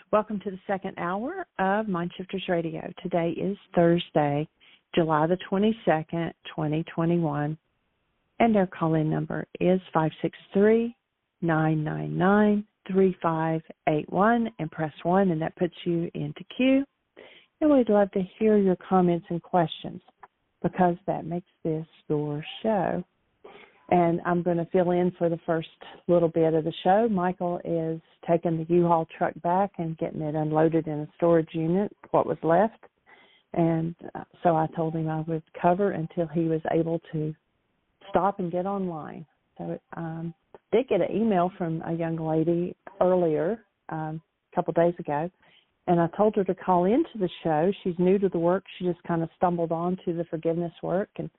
Welcome to the second hour of Mindshifters Radio. Today is Thursday, July the 22nd, 2021, and our call-in number is 563-999-3581, and press 1, and that puts you into queue. And we'd love to hear your comments and questions because that makes this your show. And I'm going to fill in for the first little bit of the show. Michael is taking the U-Haul truck back and getting it unloaded in a storage unit, what was left. And so I told him I would cover until he was able to stop and get online. So did get an email from a young lady earlier, a couple days ago, and I told her to call into the show. She's new to the work. She just kind of stumbled onto the forgiveness work and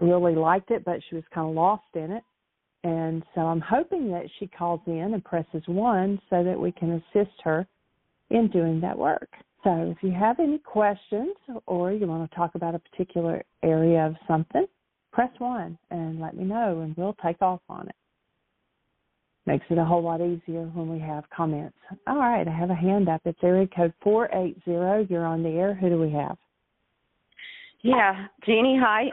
really liked it, but she was kind of lost in it. And so I'm hoping that she calls in and presses 1 so that we can assist her in doing that work. So if you have any questions or you want to talk about a particular area of something, press 1 and let me know, and we'll take off on it. Makes it a whole lot easier when we have comments. All right, I have a hand up. It's area code 480. You're on the air. Who do we have? Yeah, Jeannie, hi.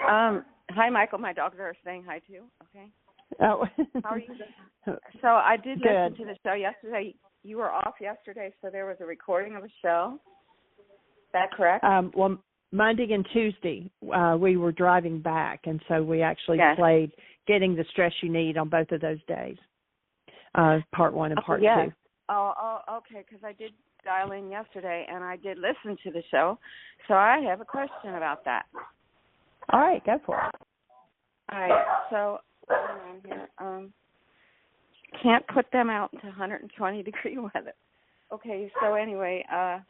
Hi, Michael. My dogs are saying hi, too. Okay. Oh. How are you? So I did listen to the show yesterday. You were off yesterday, so there was a recording of a show. Is that correct? Well, Monday and Tuesday, we were driving back, and so we actually played Getting the Stress You Need on both of those days, part 1 and part 2. Oh, okay, because I did dial in yesterday, and I did listen to the show, so I have a question about that. All right, go for it. All right, so hold on here. Can't put them out into 120-degree weather. Okay, so anyway, all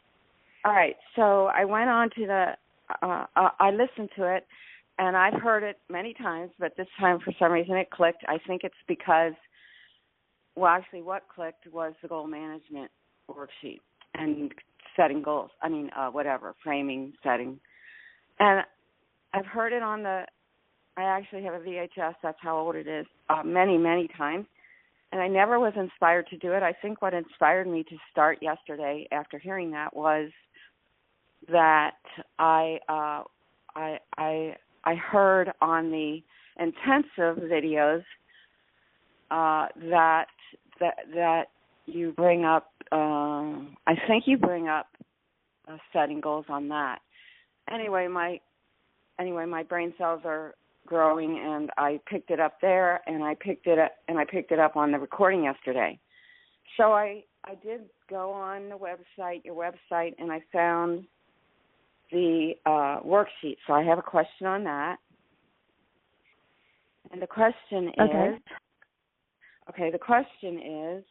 right, so I went on to I listened to it, and I've heard it many times, but this time for some reason it clicked. I think it's because, well, actually what clicked was the goal management worksheet and setting goals. Framing, setting. And I've heard it I actually have a VHS, that's how old it is, many, many times. And I never was inspired to do it. I think what inspired me to start yesterday after hearing that was that I heard on the intensive videos that you bring up, I think you bring up setting goals on that. Anyway, my brain cells are growing, and I picked it up there, and I picked it up on the recording yesterday. So I did go on the website, your website, and I found the worksheet. So I have a question on that. And the question is, the question is,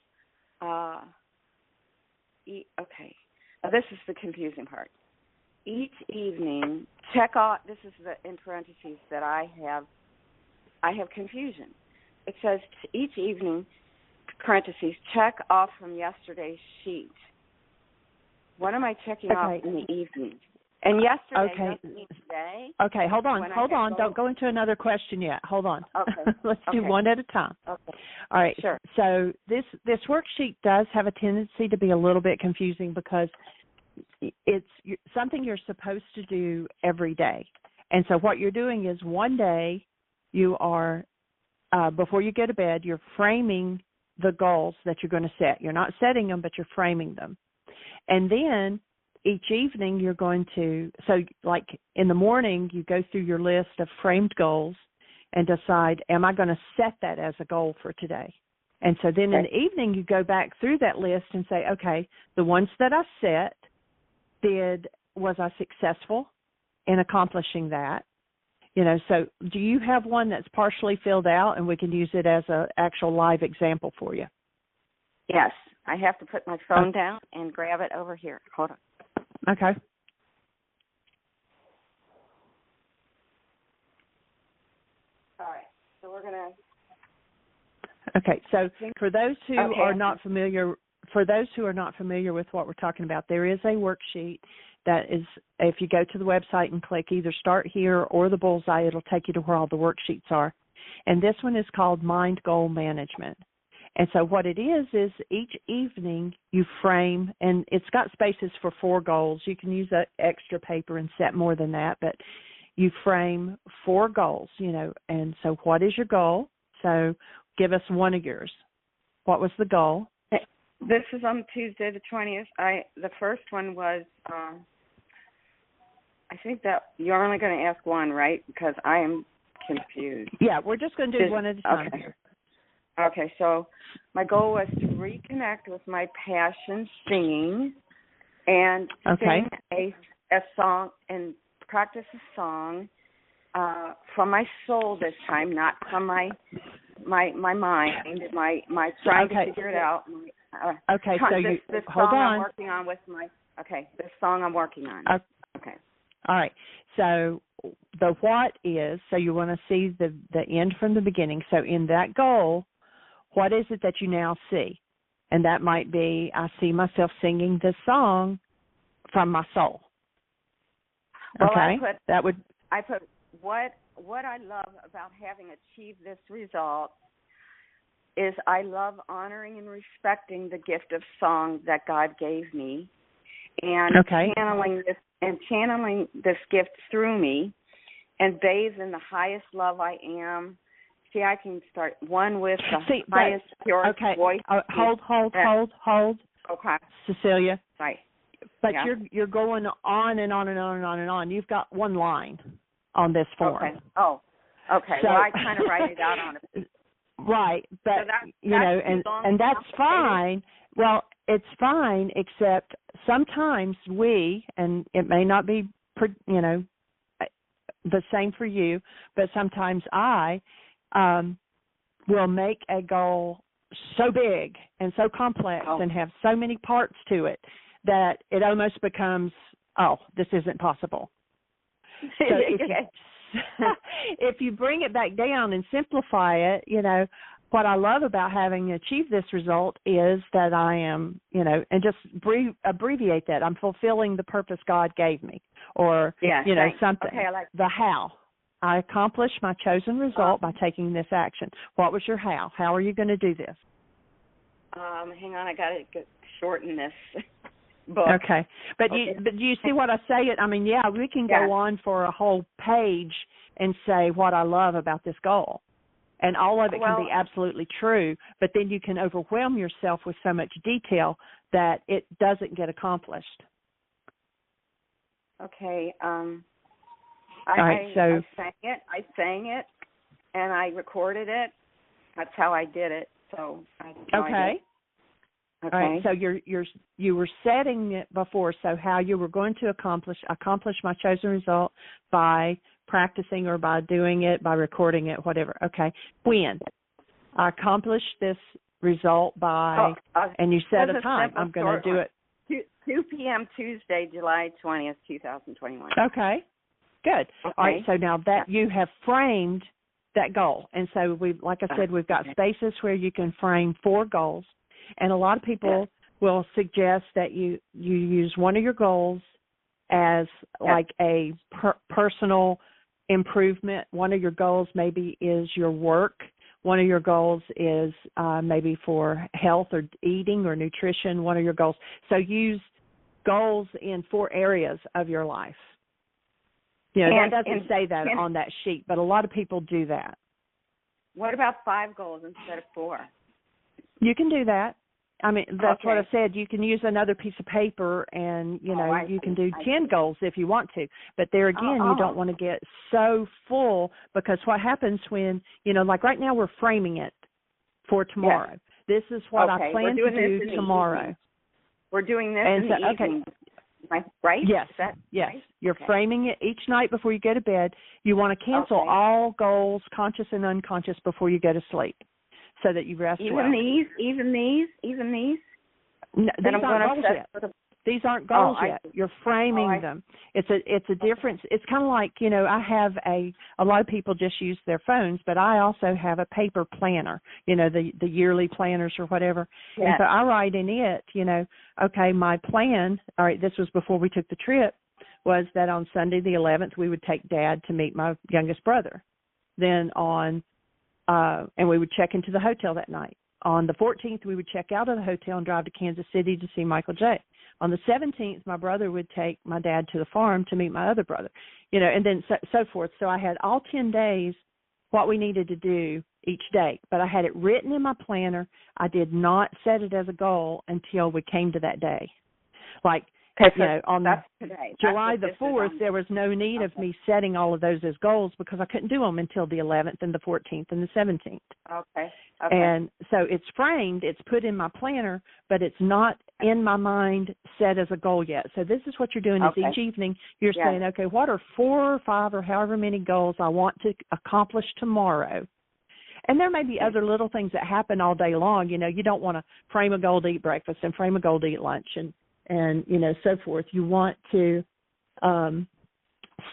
this is the confusing part. Each evening, check off, this is the, in parentheses, that I have confusion. It says each evening, parentheses, check off from yesterday's sheet. What am I checking off in the evening? And yesterday doesn't mean today. Okay, hold on. Don't go into another question yet. Hold on. Okay. Let's do one at a time. Okay. All right. Sure. So this worksheet does have a tendency to be a little bit confusing because it's something you're supposed to do every day. And so what you're doing is one day you are, before you go to bed, you're framing the goals that you're going to set. You're not setting them, but you're framing them. And then each evening you're going to, so like in the morning, you go through your list of framed goals and decide, am I going to set that as a goal for today? And so then in the evening, you go back through that list and say, okay, the ones that I set, was I successful in accomplishing that? So do you have one that's partially filled out, and we can use it as an actual live example for you? Yes. I have to put my phone down and grab it over here. Hold on. Okay. All right. So we're going to. Okay. So for those who are not familiar with what we're talking about, there is a worksheet that is, if you go to the website and click either Start Here or the bullseye, it'll take you to where all the worksheets are. And this one is called Mind Goal Management. And so what it is each evening you frame, and it's got spaces for 4 goals. You can use that extra paper and set more than that, but you frame 4 goals, and so what is your goal? So give us one of yours. What was the goal? This is on Tuesday the 20th. The first one was, I think that you're only going to ask one, right? Because I am confused. Yeah, we're just going to do one at a time here. Okay, so my goal was to reconnect with my passion singing and sing a song and practice a song from my soul this time, not from my mind, my trying to figure it out. So this hold song on. I'm working on with my this song I'm working on. Okay. All right. So the what is, so you want to see the end from the beginning. So in that goal, what is it that you now see? And that might be, I see myself singing this song from my soul. Well, okay. I put what I love about having achieved this result is I love honoring and respecting the gift of song that God gave me, and channeling this gift through me, and bathe in the highest love I am. See, I can start one with the highest, purest voice. Hold. Okay. Cecilia. Right. But you're going on and on and on and on and on. You've got one line on this form. Okay. Oh, okay. So, well, I kind of write it out on it. Right, but so and that's fine. Well, it's fine, except sometimes we, and it may not be, the same for you, but sometimes I will make a goal so big and so complex and have so many parts to it that it almost becomes, this isn't possible. So if you bring it back down and simplify it, what I love about having achieved this result is that I am, and just abbreviate that. I'm fulfilling the purpose God gave me, or, something. Okay, I like the how. I accomplished my chosen result by taking this action. What was your how? How are you going to do this? Hang on, I got to shorten this book. Okay. But do you see what I say? We can go on for a whole page and say what I love about this goal. And all of it can be absolutely true, but then you can overwhelm yourself with so much detail that it doesn't get accomplished. Okay. I sang it, and I recorded it. That's how I did it. So Okay. All right, so you were setting it before, so how you were going to accomplish my chosen result by practicing or by doing it, by recording it, whatever. Okay. When? I accomplished this result by, and you set a time. I'm going to do it. 2 p.m. Tuesday, July 20th, 2021. Okay. Good. Okay. All right, so now that you have framed that goal, and so like I said, we've got spaces where you can frame 4 goals. And a lot of people will suggest that you use one of your goals as like a personal improvement. One of your goals maybe is your work. One of your goals is maybe for health or eating or nutrition, one of your goals. So use goals in 4 areas of your life. That doesn't say that on that sheet, but a lot of people do that. What about 5 goals instead of 4? You can do that. That's what I said. You can use another piece of paper and, you can do 10 goals if you want to. But there again, you don't want to get so full, because what happens when, like right now we're framing it for tomorrow. Yes. This is what I plan to do tomorrow. We're doing this in the evening. Right? Yes. Yes. Right? You're framing it each night before you go to bed. You want to cancel all goals, conscious and unconscious, before you go to sleep, so that you rest well. Even these? No, these aren't goals yet. These aren't goals yet. You're framing them. It's a difference. It's kind of like, I have a lot of people just use their phones, but I also have a paper planner, the yearly planners or whatever. Yes. And so I write in it, my plan, all right, this was before we took the trip, was that on Sunday the 11th we would take Dad to meet my youngest brother. Then and we would check into the hotel that night. on the 14th, we would check out of the hotel and drive to Kansas City to see Michael J. On the 17th, my brother would take my dad to the farm to meet my other brother, and then so forth. So I had all 10 days what we needed to do each day, but I had it written in my planner. I did not set it as a goal until we came to that day. Like, on July the 4th, there was no need of me setting all of those as goals because I couldn't do them until the 11th and the 14th and the 17th. Okay. And so it's framed, it's put in my planner, but it's not in my mind set as a goal yet. So this is what you're doing is each evening you're saying, okay, what are 4 or 5 or however many goals I want to accomplish tomorrow? And there may be other little things that happen all day long. You don't want to frame a goal to eat breakfast and frame a goal to eat lunch and so forth. You want to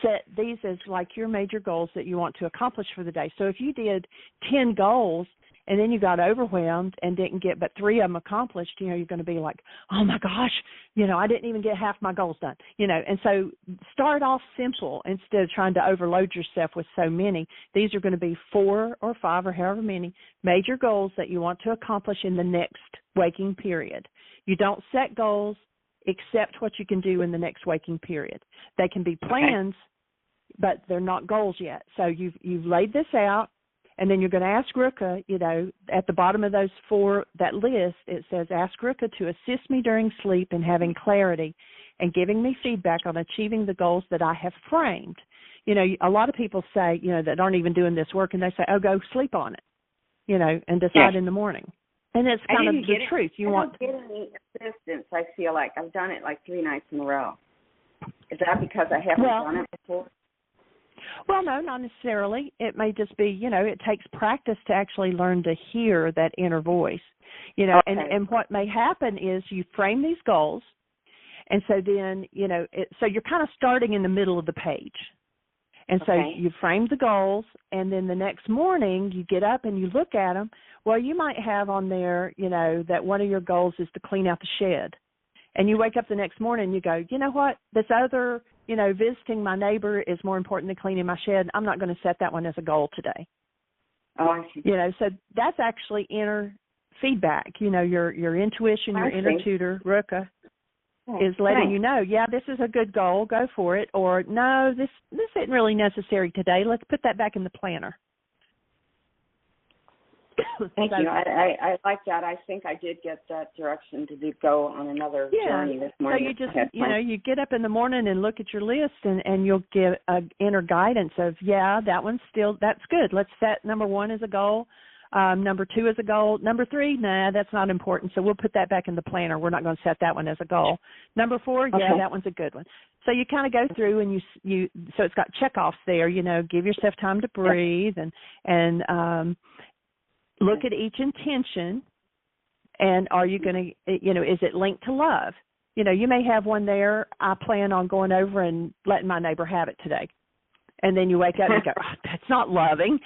set these as like your major goals that you want to accomplish for the day. So if you did 10 goals and then you got overwhelmed and didn't get but 3 of them accomplished, you're going to be like, oh my gosh, I didn't even get half my goals done, and so start off simple instead of trying to overload yourself with so many. These are going to be 4 or 5 or however many major goals that you want to accomplish in the next waking period. You don't set goals except what you can do in the next waking period. They can be plans, but they're not goals yet. So you've laid this out, and then you're going to ask Ruka, at the bottom of those 4, that list, it says, ask Ruka to assist me during sleep in having clarity and giving me feedback on achieving the goals that I have framed. A lot of people say, that aren't even doing this work, and they say, oh, go sleep on it, and decide in the morning. And it's kind of the truth. I don't get any assistance. I feel like I've done it like 3 nights in a row. Is that because I haven't done it before? Well, no, not necessarily. It may just be, it takes practice to actually learn to hear that inner voice. And what may happen is you frame these goals, and so then, so you're kind of starting in the middle of the page. And so you frame the goals, and then the next morning you get up and you look at them. Well, you might have on there, that one of your goals is to clean out the shed. And you wake up the next morning and you go, you know what, this other, visiting my neighbor is more important than cleaning my shed. I'm not going to set that one as a goal today. Oh, I see. So that's actually inner feedback. Your intuition, your inner tutor, Ruka, is letting you know, this is a good goal, go for it, or no, this isn't really necessary today. Let's put that back in the planner. Thank you. I like that. I think I did get that direction to go on another journey this morning. So you just, you get up in the morning and look at your list, and you'll get inner guidance of, that one's that's good. Let's set number 1 as a goal. Number 2 as a goal. Number 3, nah, that's not important, so we'll put that back in the planner. We're not going to set that one as a goal. Number 4, that one's a good one. So you kind of go through, and you so it's got checkoffs there. Give yourself time to breathe, and look at each intention, and are you going to, is it linked to love? You may have one there, I plan on going over and letting my neighbor have it today. And then you wake up and you go, that's not loving.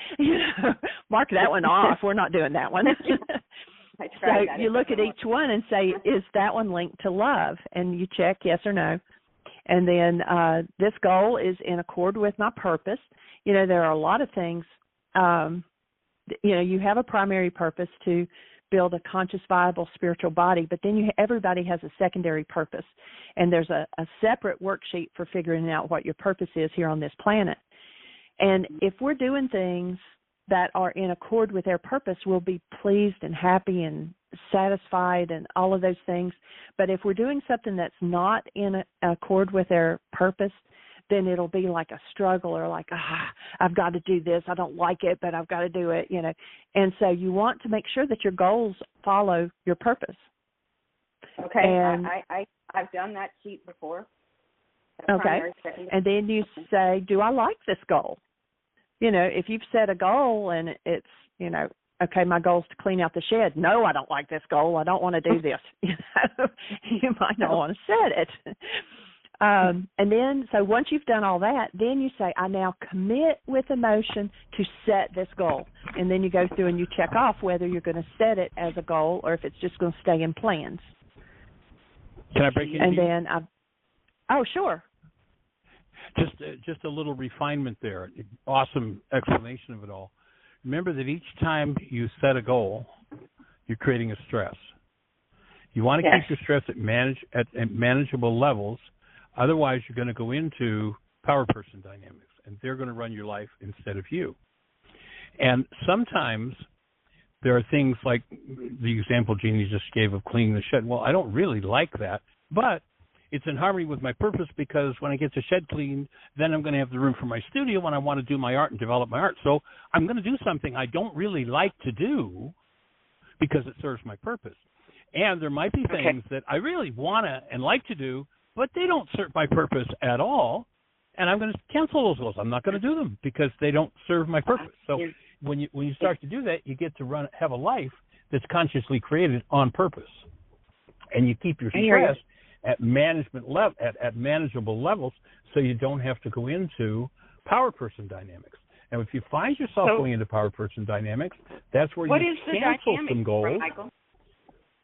Mark that one off. We're not doing that one. So you look at each one and say, is that one linked to love? And you check yes or no. And then this goal is in accord with my purpose. There are a lot of things. You have a primary purpose to build a conscious, viable spiritual body, but then everybody has a secondary purpose. And there's a separate worksheet for figuring out what your purpose is here on this planet. And if we're doing things that are in accord with their purpose, we'll be pleased and happy and satisfied and all of those things. But if we're doing something that's not in accord with their purpose, then it'll be like a struggle, or like, I've got to do this. I don't like it, but I've got to do it, And so you want to make sure that your goals follow your purpose. Okay. And I've done that sheet before. Okay. And then you say, do I like this goal? If you've set a goal and it's, okay, my goal is to clean out the shed. No, I don't like this goal. I don't want to do this. You might not want to set it. And then, so once you've done all that, then you say, I now commit with emotion to set this goal. And then you go through and you check off whether you're going to set it as a goal or if it's just going to stay in plans. Can I break in? And then, oh, sure. Just a little refinement there. Awesome explanation of it all. Remember that each time you set a goal, you're creating a stress. You want to keep your stress at manageable levels. Otherwise, you're going to go into power person dynamics, and they're going to run your life instead of you. And sometimes there are things like the example Jeannie just gave of cleaning the shed. Well, I don't really like that, but it's in harmony with my purpose, because when I get the shed cleaned, then I'm going to have the room for my studio when I want to do my art and develop my art. So I'm going to do something I don't really like to do because it serves my purpose. And there might be things that I really want to and like to do, but they don't serve my purpose at all, and I'm going to cancel those goals. I'm not going to do them because they don't serve my purpose. So when you start to do that, you get to have a life that's consciously created on purpose, and you keep your stress at manageable levels, so you don't have to go into power person dynamics. And if you find yourself going into power person dynamics, that's where you cancel some goals.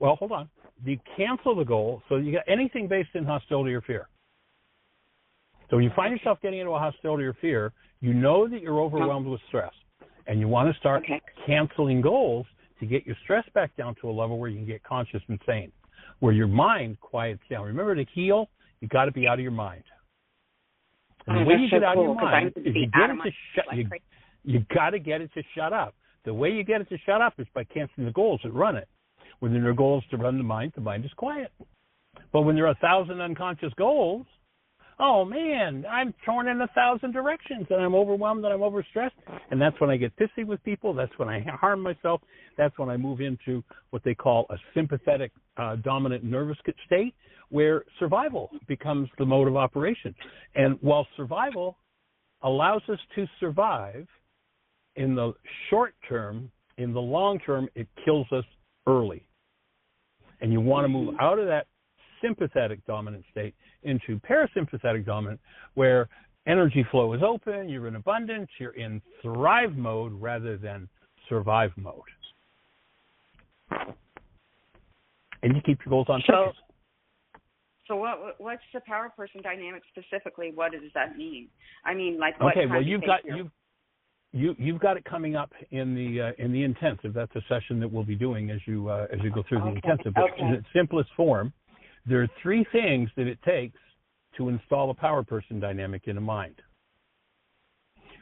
Well, hold on. You cancel the goal, so you got anything based in hostility or fear. So when you find yourself getting into a hostility or fear, you know that you're overwhelmed with stress, and you want to start canceling goals to get your stress back down to a level where you can get conscious and sane, where your mind quiets down. Remember, to heal, you got to be out of your mind. And the way you get out of your mind is you got to get it to shut up. The way you get it to shut up is by canceling the goals that run it. When there are goals to run the mind is quiet. But when there are 1,000 unconscious goals, oh man, I'm torn in 1,000 directions, and I'm overwhelmed and I'm overstressed. And that's when I get pissy with people. That's when I harm myself. That's when I move into what they call a sympathetic dominant nervous state, where survival becomes the mode of operation. And while survival allows us to survive in the short term, in the long term, it kills us early. And you want to move out of that sympathetic dominant state into parasympathetic dominant, where energy flow is open, you're in abundance, you're in thrive mode rather than survive mode. And you keep your goals on purpose. So what's the power person dynamic specifically? What does that mean? I mean, like what? Okay, well you've got it coming up in the intensive. That's a session that we'll be doing as you go through the intensive. But in its simplest form, there are 3 things that it takes to install a power person dynamic in a mind.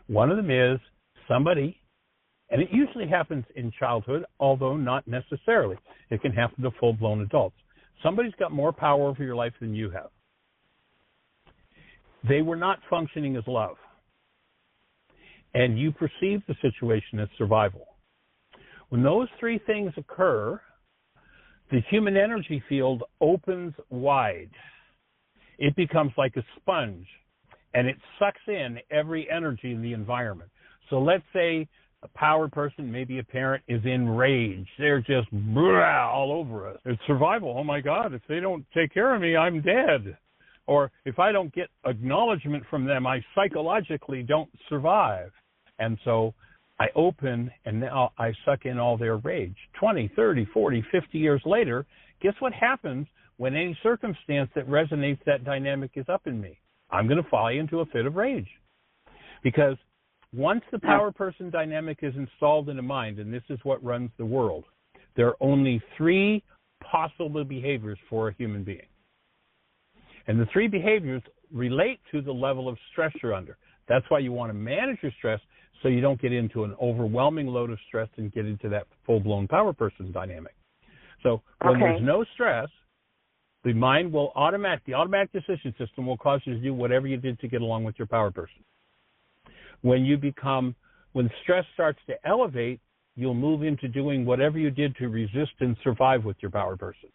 One of them is somebody, and it usually happens in childhood, although not necessarily. It can happen to full-blown adults. Somebody's got more power over your life than you have. They were not functioning as love, and you perceive the situation as survival. When those 3 things occur, the human energy field opens wide. It becomes like a sponge, and it sucks in every energy in the environment. So let's say a power person, maybe a parent, is in rage. They're just all over us. It's survival. Oh, my God, if they don't take care of me, I'm dead. Or if I don't get acknowledgement from them, I psychologically don't survive. And so I open, and now I suck in all their rage. 20, 30, 40, 50 years later, guess what happens when any circumstance that resonates that dynamic is up in me? I'm going to fly into a fit of rage. Because once the power person dynamic is installed in a mind, and this is what runs the world, there are only 3 possible behaviors for a human being. And the 3 behaviors relate to the level of stress you're under. That's why you want to manage your stress, so you don't get into an overwhelming load of stress and get into that full-blown power person dynamic. So when there's no stress, the mind will the automatic decision system will cause you to do whatever you did to get along with your power person. When stress starts to elevate, you'll move into doing whatever you did to resist and survive with your power person.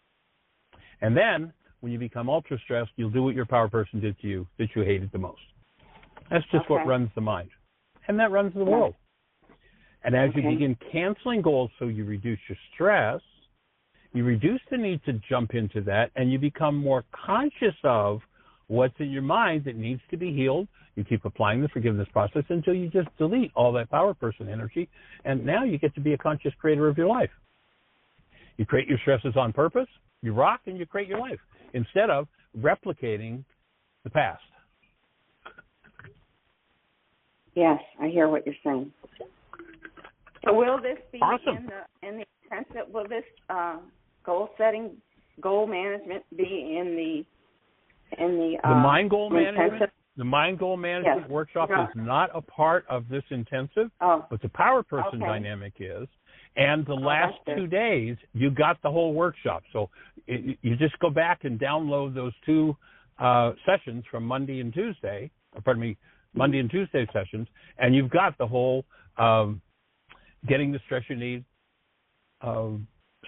And then when you become ultra stressed, you'll do what your power person did to you that you hated the most. That's just what runs the mind. And that runs the world. And as you begin canceling goals so you reduce your stress, you reduce the need to jump into that, and you become more conscious of what's in your mind that needs to be healed. You keep applying the forgiveness process until you just delete all that power person energy, and now you get to be a conscious creator of your life. You create your stresses on purpose, you rock, and you create your life, instead of replicating the past. Yes, I hear what you're saying. So will this be in the intensive, will this goal management be in the mind goal management? The mind goal management yes. workshop is not a part of this intensive, but the power person dynamic is. And the last 2 days, you got the whole workshop. So you just go back and download those 2 sessions from Monday and Tuesday sessions, and you've got the whole getting the stress you need.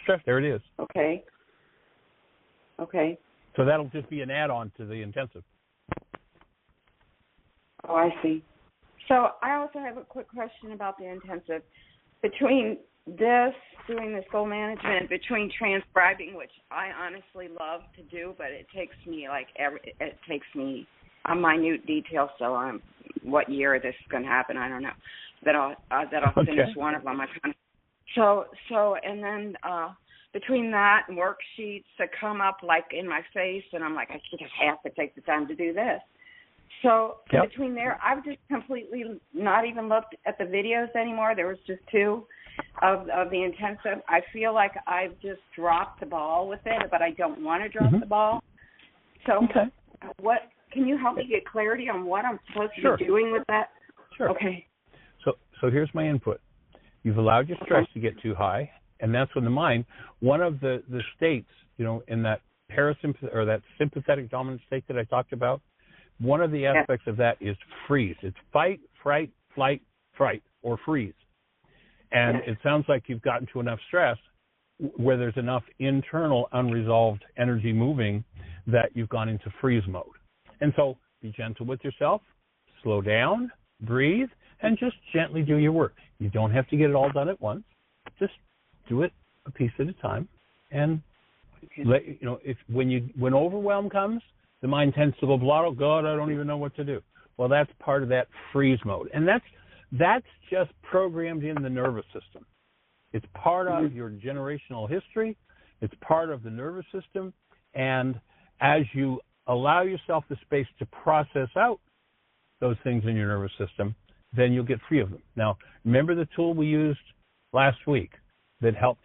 Stress, there it is. Okay. So that'll just be an add-on to the intensive. Oh, I see. So I also have a quick question about the intensive. Between doing this goal management, between transcribing, which I honestly love to do, but it takes me a minute detail. So what year this is going to happen, I don't know. That I'll finish one of them. So and then between that and worksheets that come up like in my face, and I'm like, I just have to take the time to do this. So between there, I've just completely not even looked at the videos anymore. There was just 2 of the intensive. I feel like I've just dropped the ball with it, but I don't want to drop the ball. So what can you help me get clarity on what I'm supposed to be doing with that? Sure. Okay. So here's my input. You've allowed your stress to get too high, and that's when the mind, one of the states, in that parasympathetic or that sympathetic dominant state that I talked about, one of the aspects of that is freeze. It's fight, fright, flight, fright, or freeze. And it sounds like you've gotten to enough stress where there's enough internal unresolved energy moving that you've gone into freeze mode. And so be gentle with yourself, slow down, breathe, and just gently do your work. You don't have to get it all done at once. Just do it a piece at a time. And when overwhelm comes, the mind tends to go, oh God, I don't even know what to do. Well, that's part of that freeze mode. And that's just programmed in the nervous system. It's part of your generational history. It's part of the nervous system. And as you allow yourself the space to process out those things in your nervous system, then you'll get free of them. Now, remember the tool we used last week that helped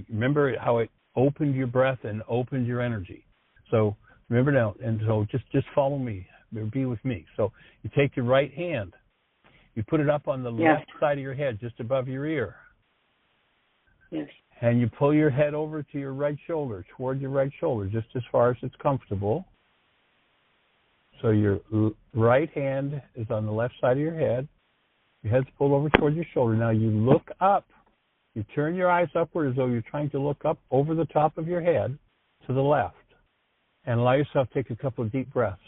remember how it opened your breath and opened your energy. So remember now, and so just follow me, be with me. So you take your right hand, you put it up on the left side of your head, just above your ear. Yes. And you pull your head over to your right shoulder, toward your right shoulder, just as far as it's comfortable. So your right hand is on the left side of your head. Your head's pulled over toward your shoulder. Now you look up. You turn your eyes upward as though you're trying to look up over the top of your head to the left. And allow yourself to take a couple of deep breaths.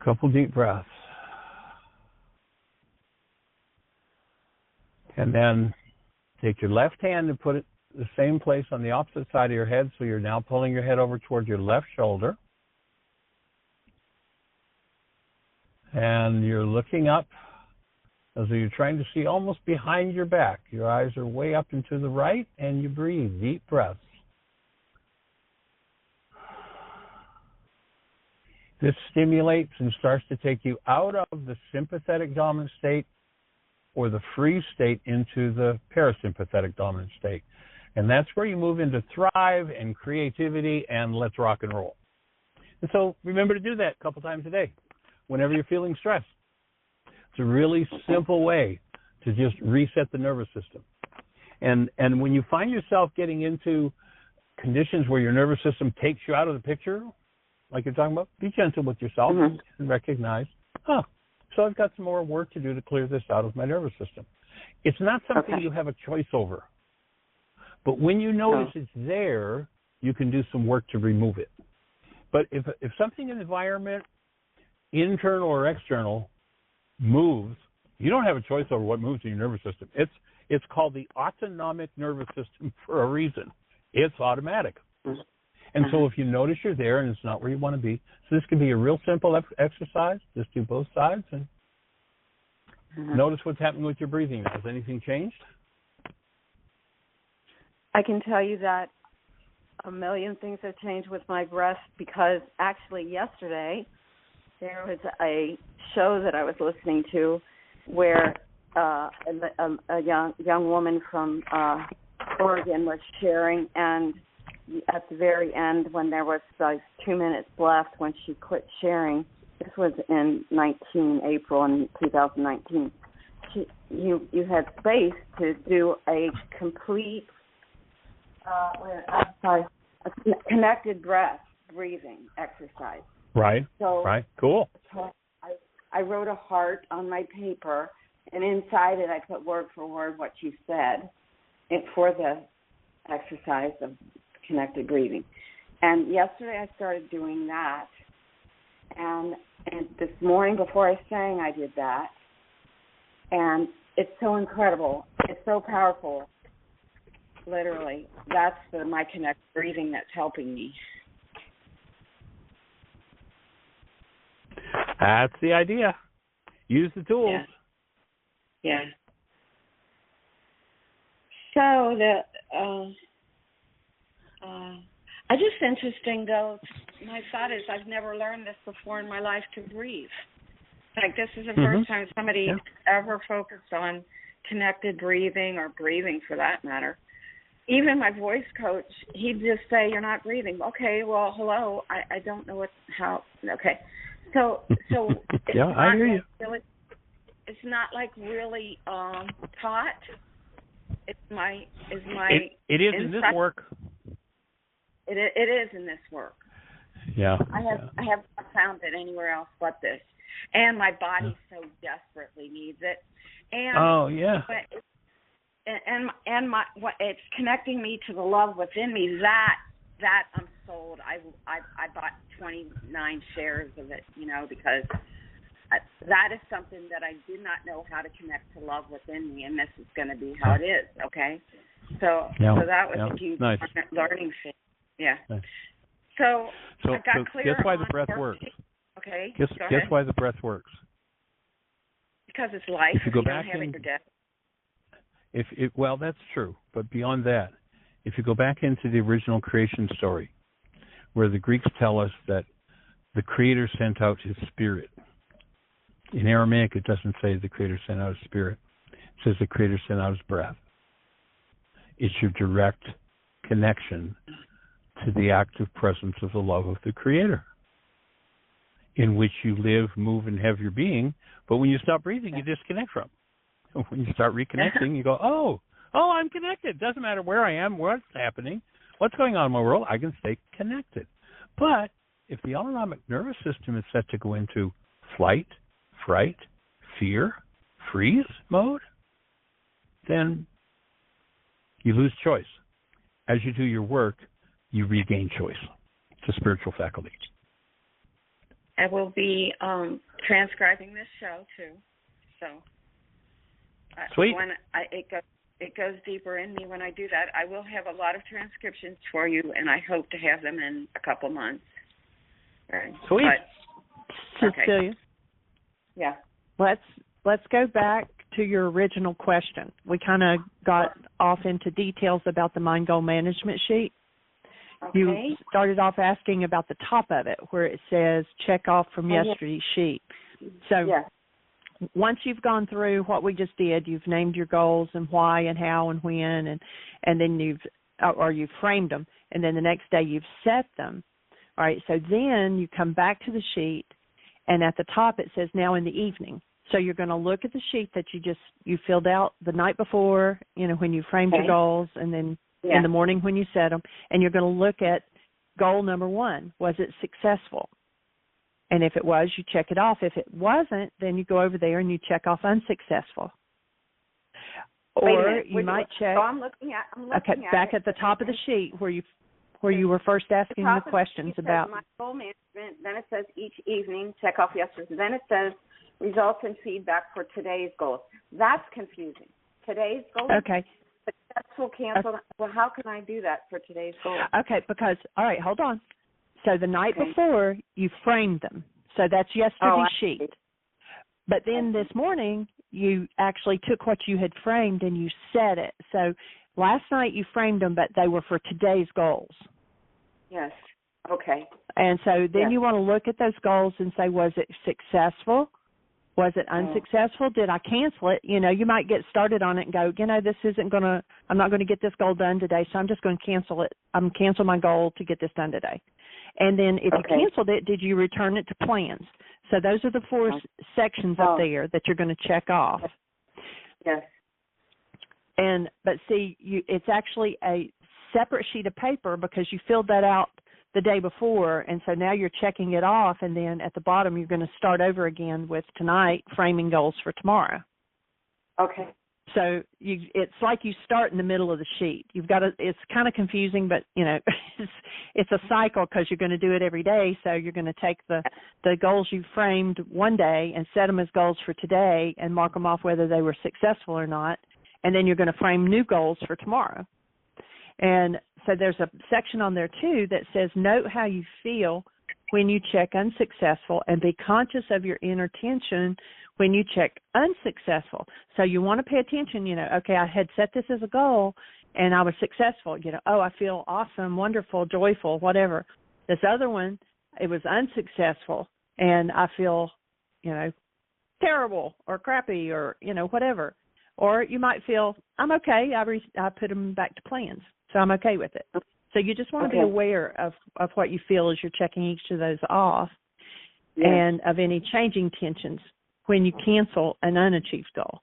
Couple deep breaths. And then take your left hand and put it the same place on the opposite side of your head, so you're now pulling your head over towards your left shoulder. And you're looking up as though you're trying to see almost behind your back. Your eyes are way up and to the right, and you breathe deep breaths. This stimulates and starts to take you out of the sympathetic dominant state or the freeze state into the parasympathetic dominant state. And that's where you move into thrive and creativity and let's rock and roll. And so remember to do that a couple times a day whenever you're feeling stressed. It's a really simple way to just reset the nervous system. And when you find yourself getting into conditions where your nervous system takes you out of the picture, like you're talking about, be gentle with yourself and recognize, so I've got some more work to do to clear this out of my nervous system. It's not something you have a choice over. But when you notice it's there, you can do some work to remove it. But if something in the environment, internal or external, moves, you don't have a choice over what moves in your nervous system. It's called the autonomic nervous system for a reason. It's automatic. And so if you notice you're there and it's not where you want to be, so this can be a real simple exercise. Just do both sides and notice what's happening with your breathing. Has anything changed? I can tell you that a million things have changed with my breath because actually yesterday there was a show that I was listening to where a young woman from Oregon was sharing, and at the very end, when there was like 2 minutes left when she quit sharing, this was in April in 2019, you had space to do a complete a connected breathing exercise. Right. So, right. Cool. So I wrote a heart on my paper, and inside it I put word for word what you said for the exercise of connected breathing. And yesterday I started doing that, and this morning before I sang I did that, and it's so incredible. It's so powerful. Literally, that's my connected breathing that's helping me. That's the idea. Use the tools. Yeah. So I just interesting though. My thought is I've never learned this before in my life to breathe. Like this is the first time somebody ever focused on connected breathing or breathing for that matter. Even my voice coach, he'd just say, "You're not breathing." Okay, well, hello. I don't know how. Okay, so it's yeah, I hear you. Really, it's not like really taught. It is in this work. It is in this work. Yeah. I have not found it anywhere else but this, and my body so desperately needs it. And and it's connecting me to the love within me. That I'm sold. I bought 29 shares of it, because that is something that I did not know how to connect to love within me, and this is going to be how it is. Okay, so that was a huge learning thing. Yeah. Nice. So I got clear. Guess why the breath works? Okay. Guess why the breath works? Because it's life. If you go back don't have it, you're dead. Well, that's true. But beyond that, if you go back into the original creation story, where the Greeks tell us that the Creator sent out His Spirit. In Aramaic, it doesn't say the Creator sent out His Spirit. It says the Creator sent out His breath. It's your direct connection to the active presence of the love of the Creator, in which you live, move, and have your being. But when you stop breathing, you disconnect from. When you start reconnecting, you go, oh, I'm connected. Doesn't matter where I am, what's happening, what's going on in my world, I can stay connected. But if the autonomic nervous system is set to go into flight, fright, fear, freeze mode, then you lose choice. As you do your work, you regain choice. It's a spiritual faculty. I will be transcribing this show too, so sweet. When it goes deeper in me when I do that. I will have a lot of transcriptions for you, and I hope to have them in a couple months. Right. Sweet. Cecilia. Yeah. Let's go back to your original question. We kind of got off into details about the mind goal management sheet. Okay. You started off asking about the top of it, where it says check off from yesterday's sheet. So once you've gone through what we just did, you've named your goals and why and how and when, and then you've framed them, and then the next day you've set them. All right, so then you come back to the sheet, and at the top it says now in the evening. So you're going to look at the sheet that you filled out the night before, when you framed your goals, and then in the morning when you set them, and you're going to look at goal number 1. Was it successful? And if it was, you check it off. If it wasn't, then you go over there and you check off unsuccessful. Or you might check. So I'm looking at back at the top of the sheet where you were first asking the questions about my goal management. Then it says each evening check off yesterday's. Then it says results and feedback for today's goals. That's confusing. Today's goals. Okay. Successful, canceled. Well, how can I do that for today's goals? Okay, because all right, hold on. So the night before you framed them. So that's yesterday's sheet. But then this morning you actually took what you had framed and you set it. So last night you framed them, but they were for today's goals. Yes. Okay. And so then you want to look at those goals and say, was it successful? Was it unsuccessful? Did I cancel it? You might get started on it and go, I'm not going to get this goal done today, so I'm just going to cancel it. I'm cancel my goal to get this done today. And then if you canceled it, did you return it to plans? So those are the 4 sections up there that you're going to check off. Yes. But see, it's actually a separate sheet of paper because you filled that out the day before, and so now you're checking it off, and then at the bottom you're going to start over again with tonight, framing goals for tomorrow. Okay. So it's like you start in the middle of the sheet. It's kind of confusing, but it's a cycle because you're going to do it every day. So you're going to take the goals you framed one day and set them as goals for today and mark them off whether they were successful or not, and then you're going to frame new goals for tomorrow. And so there's a section on there, too, that says note how you feel when you check unsuccessful and be conscious of your inner tension when you check unsuccessful. So you want to pay attention, okay, I had set this as a goal and I was successful. I feel awesome, wonderful, joyful, whatever. This other one, it was unsuccessful and I feel, terrible or crappy or, whatever. Or you might feel, I'm okay, I put them back to plans. So I'm okay with it. So you just want to be aware of what you feel as you're checking each of those off and of any changing tensions when you cancel an unachieved goal.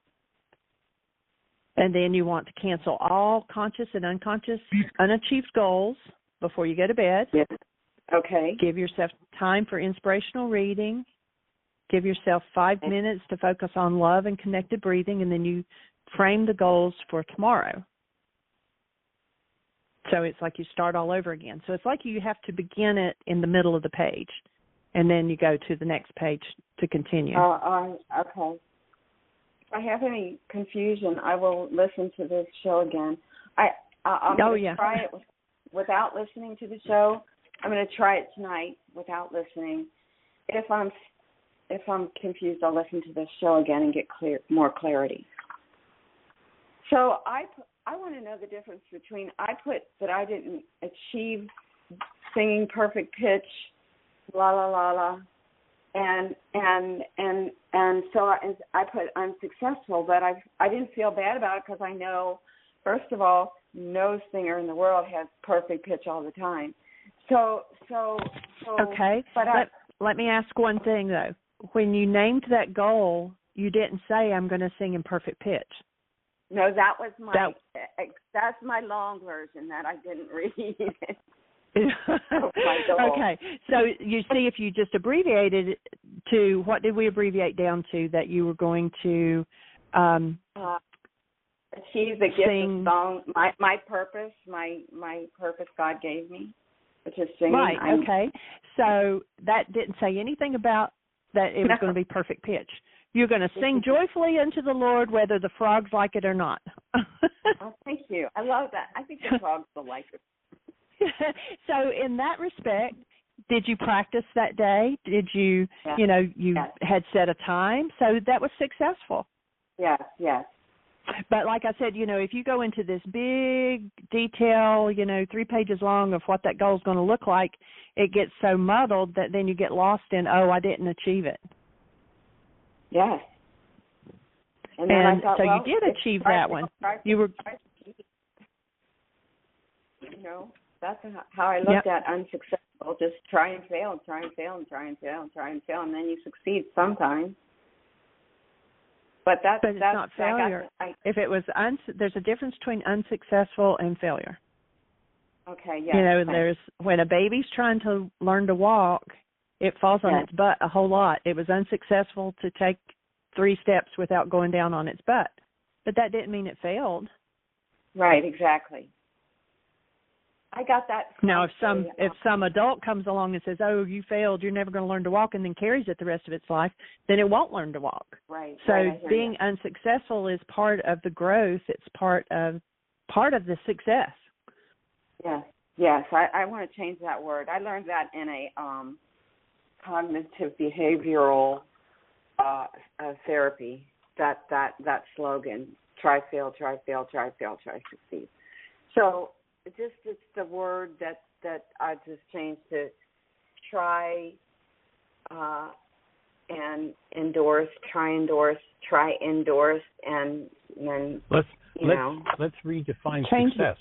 And then you want to cancel all conscious and unconscious unachieved goals before you go to bed. Yes. Okay. Give yourself time for inspirational reading. Give yourself 5 minutes to focus on love and connected breathing, and then you frame the goals for tomorrow. So it's like you start all over again. So it's like you have to begin it in the middle of the page, and then you go to the next page to continue. Okay. If I have any confusion, I will listen to this show again. I'm going to try it without listening to the show. I'm going to try it tonight without listening. If I'm confused, I'll listen to this show again and get more clarity. So I want to know the difference between, I put that I didn't achieve singing perfect pitch, la la la la, and so I put unsuccessful, but I didn't feel bad about it because I know, first of all, no singer in the world has perfect pitch all the time. So okay. But let me ask one thing though. When you named that goal, you didn't say I'm going to sing in perfect pitch. No, that's my long version that I didn't read. Okay, so you see, if you just abbreviated it to, what did we abbreviate down to that you were going to achieve the gift of song, my purpose, my purpose God gave me, which is singing. Right, okay. So that didn't say anything about that it was going to be perfect pitch. You're going to sing joyfully unto the Lord whether the frogs like it or not. Oh, thank you. I love that. I think the frogs will like it. So in that respect, did you practice that day? Did you, had set a time? So that was successful. Yes. But like I said, if you go into this big detail, 3 pages long of what that goal is going to look like, it gets so muddled that then you get lost in, I didn't achieve it. Yes. And I thought, so you did achieve that one. You were. That's how I looked at unsuccessful. Just try and fail, and try and fail, and try and fail, and try and fail, and then you succeed sometimes. But it's not failure. If it was there's a difference between unsuccessful and failure. Okay. Yes. There's when a baby's trying to learn to walk, it falls on its butt a whole lot. It was unsuccessful to take 3 steps without going down on its butt. But that didn't mean it failed. Right, exactly. I got that. Now, if some adult comes along and says, you failed, you're never going to learn to walk, and then carries it the rest of its life, then it won't learn to walk. Right. So being unsuccessful is part of the growth. It's part of the success. Yes. I want to change that word. I learned that in a cognitive behavioral therapy. That slogan: try, fail, try, fail, try, fail, try, succeed. So it's the word that I just changed to try endorse, try endorse, and let's redefine success.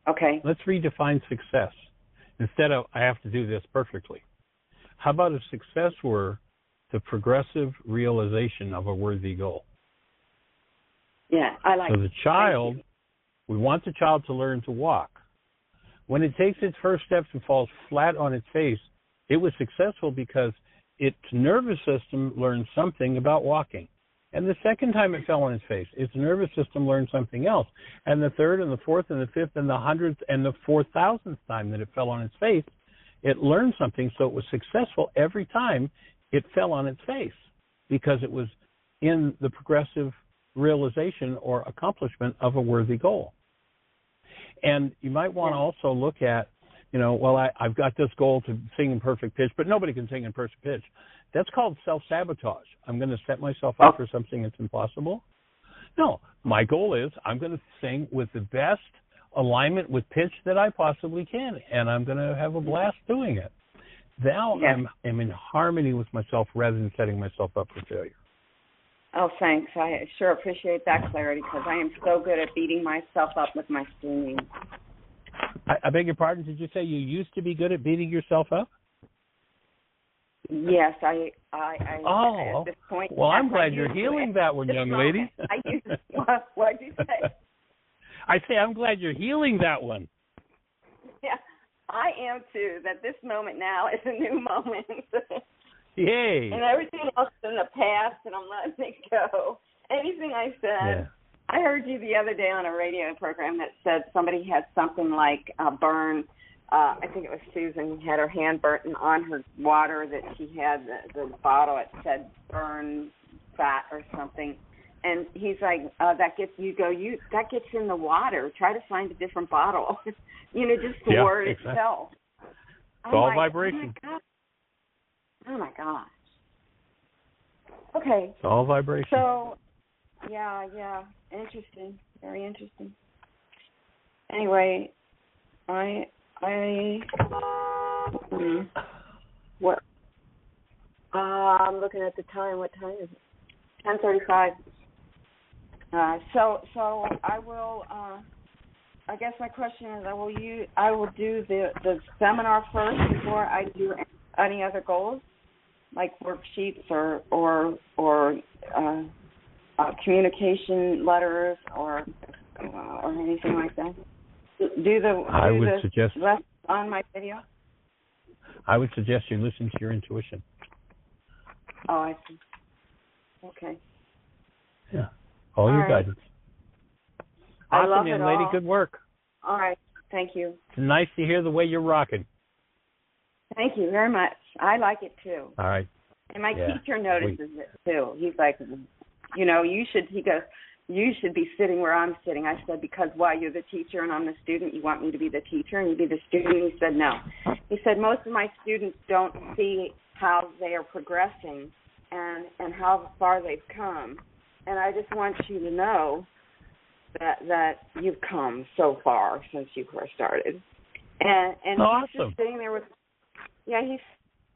Okay. Let's redefine success. Instead of I have to do this perfectly. How about if success were the progressive realization of a worthy goal? Yeah, I like. So the child, we want the child to learn to walk. When it takes its first steps and falls flat on its face, it was successful because its nervous system learned something about walking. And the second time it fell on its face, its nervous system learned something else. And the third and the fourth and the fifth and the 100th and the 4,000th time that it fell on its face, it learned something, so it was successful every time it fell on its face because it was in the progressive realization or accomplishment of a worthy goal. And you might want to also look at, I've got this goal to sing in perfect pitch, but nobody can sing in perfect pitch. That's called self-sabotage. I'm going to set myself up for something that's impossible. No, my goal is I'm going to sing with the best alignment with pitch that I possibly can, and I'm going to have a blast doing it. Now I'm in harmony with myself rather than setting myself up for failure. Oh, thanks. I sure appreciate that clarity because I am so good at beating myself up with my singing. I beg your pardon? Did you say you used to be good at beating yourself up? Yes, I at this point. Well, I'm glad you're healing that one, young lady. What'd you say? I say I'm glad you're healing that one. Yeah, I am too. That this moment now is a new moment. Yay. And everything else is in the past, and I'm letting it go. Anything I said, I heard you the other day on a radio program that said somebody had something like a burn. I think it was Susan had her hand burnt, and on her water that she had the bottle, it said burn fat or something. And he's like, that gets in the water. Try to find a different bottle. Just the word itself. It's all vibration. Oh my gosh. Okay. It's all vibration. So, yeah. Interesting. Very interesting. Anyway, what? I'm looking at the time. What time is it? 10:35. So I will. I guess my question is, I will do the seminar first before I do any other goals, like worksheets or communication letters or anything like that. I would suggest less on my video. I would suggest you listen to your intuition. Oh, I see. Okay. Yeah. All your guidance. Awesome, I love young it lady. all. Good work. All right. Thank you. It's nice to hear the way you're rocking. Thank you very much. I like it too. All right. And my teacher notices it too. He's like, you should be sitting where I'm sitting. I said, because why? You're the teacher and I'm the student. You want me to be the teacher and you be the student? He said, no. He said, most of my students don't see how they are progressing and how far they've come. And I just want you to know that you've come so far since you first started. And awesome. He's just sitting there with, he's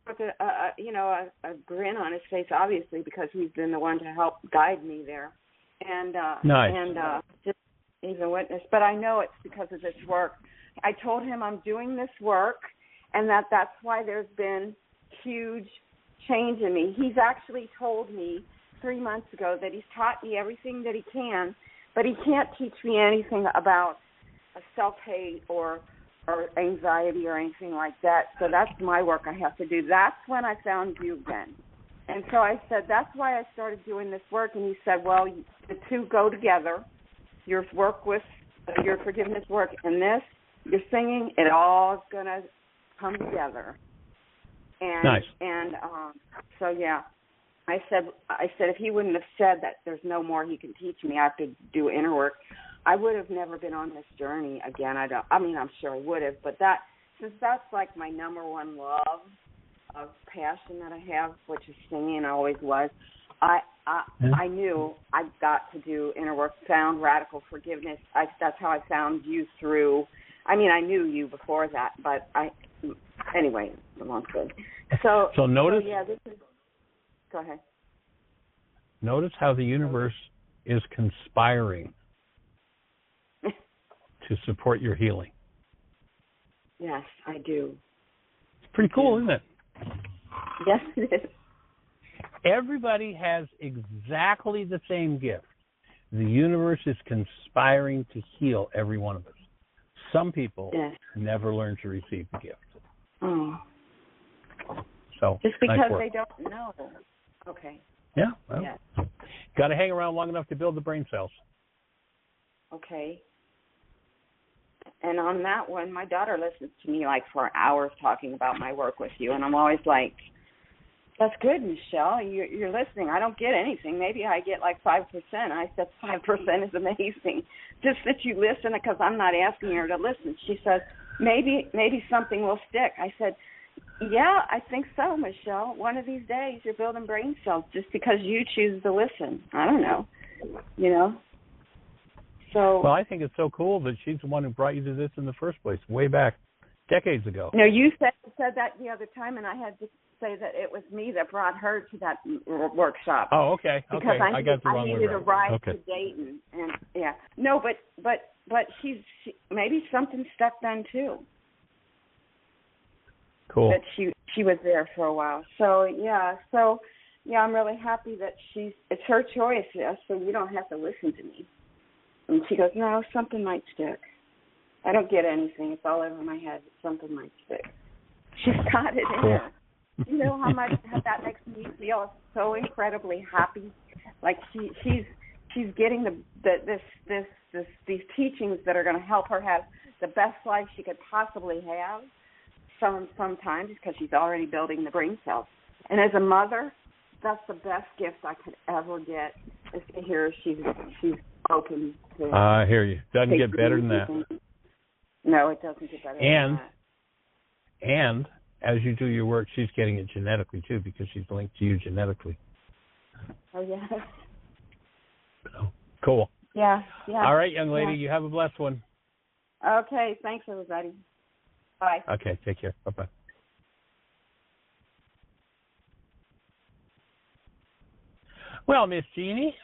with a grin on his face, obviously, because he's been the one to help guide me there. And nice. And just he's a witness. But I know it's because of this work. I told him I'm doing this work, and that's why there's been huge change in me. He's actually told me 3 months ago that he's taught me everything that he can, but he can't teach me anything about self-hate or anxiety or anything like that. So that's my work I have to do. That's when I found you then. And so I said, that's why I started doing this work. And he said, well, the two go together. Your work with your forgiveness work and this, your singing, it all is going to come together. And, nice. And so, yeah, I said if he wouldn't have said that there's no more he can teach me, I have to do inner work, I would have never been on this journey again. I'm sure I would have, but since that's like my number one love of passion that I have, which is singing, I always was, I knew I've got to do inner work, found radical forgiveness. That's how I found you through. I mean, I knew you before that, but anyway, the long story. So notice. So, yeah, this is. Go ahead. Notice how the universe is conspiring to support your healing. Yes, I do. It's pretty cool, isn't it? Yes, it is. Everybody has exactly the same gift. The universe is conspiring to heal every one of us. Some people never learn to receive the gift. Oh. So just because nice work. they don't know. Okay. Yeah. Well, got to hang around long enough to build the brain cells. Okay. And on that one, my daughter listens to me like for hours talking about my work with you, and I'm always like, "That's good, Michelle. You're listening. I don't get anything. Maybe I get like 5%." I said, 5% is amazing. Just that you listen, because I'm not asking her to listen. She says, maybe something will stick. I said, yeah, I think so, Michelle. One of these days you're building brain cells just because you choose to listen. I don't know, So. Well, I think it's so cool that she's the one who brought you to this in the first place, way back decades ago. No, you said that the other time, and I had to say that it was me that brought her to that workshop. Oh, okay. Because I got the wrong way around. I needed a ride to Dayton, and no, but she maybe something stuck then too. Cool. That she was there for a while. So I'm really happy that it's her choice. So you don't have to listen to me. And she goes, no, something might stick. I don't get anything. It's all over my head. Something might stick. She's got it in her. You know how that makes me feel so incredibly happy. Like she's getting these teachings that are going to help her have the best life she could possibly have. Sometimes because she's already building the brain cells. And as a mother, that's the best gift I could ever get, is to hear she's open to. I hear you. Doesn't get better than that. No, it doesn't get better than that. And as you do your work, she's getting it genetically too, because she's linked to you genetically. Oh yes. So, cool. Yeah. All right, young lady, you have a blessed one. Okay, thanks everybody. Bye. Okay, take care. Bye-bye. Well, Miss Jeannie,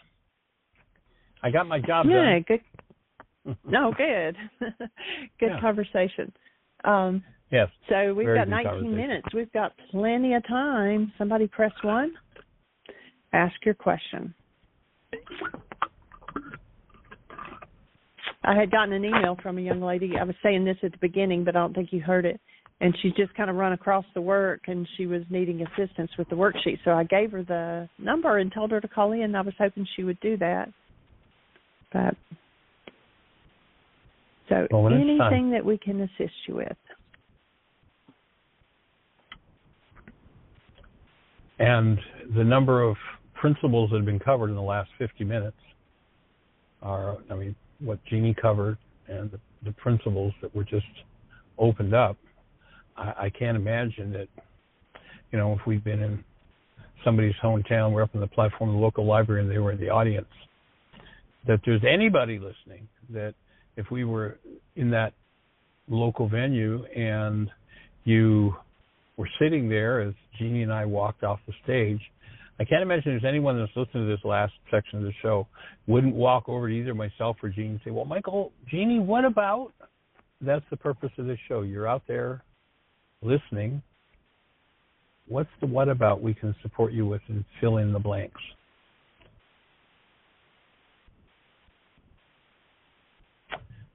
I got my job done. Yeah, good. No, good. Good conversation. Yes. So we've got 19 minutes. We've got plenty of time. Somebody press 1. Ask your question. I had gotten an email from a young lady. I was saying this at the beginning, but I don't think you heard it. And she's just kind of run across the work, and she was needing assistance with the worksheet. So I gave her the number and told her to call in. I was hoping she would do that. But so anything that we can assist you with. And the number of principles that have been covered in the last 50 minutes are, what Jeannie covered and the principles that were just opened up. I can't imagine that, if we've been in somebody's hometown, we're up on the platform of the local library and they were in the audience, that there's anybody listening, that if we were in that local venue and you were sitting there as Jeannie and I walked off the stage, I can't imagine there's anyone that's listening to this last section of the show wouldn't walk over to either myself or Jeannie and say, well, Michael, Jeannie, what about? That's the purpose of this show. You're out there listening. What's the what about we can support you with and fill in the blanks?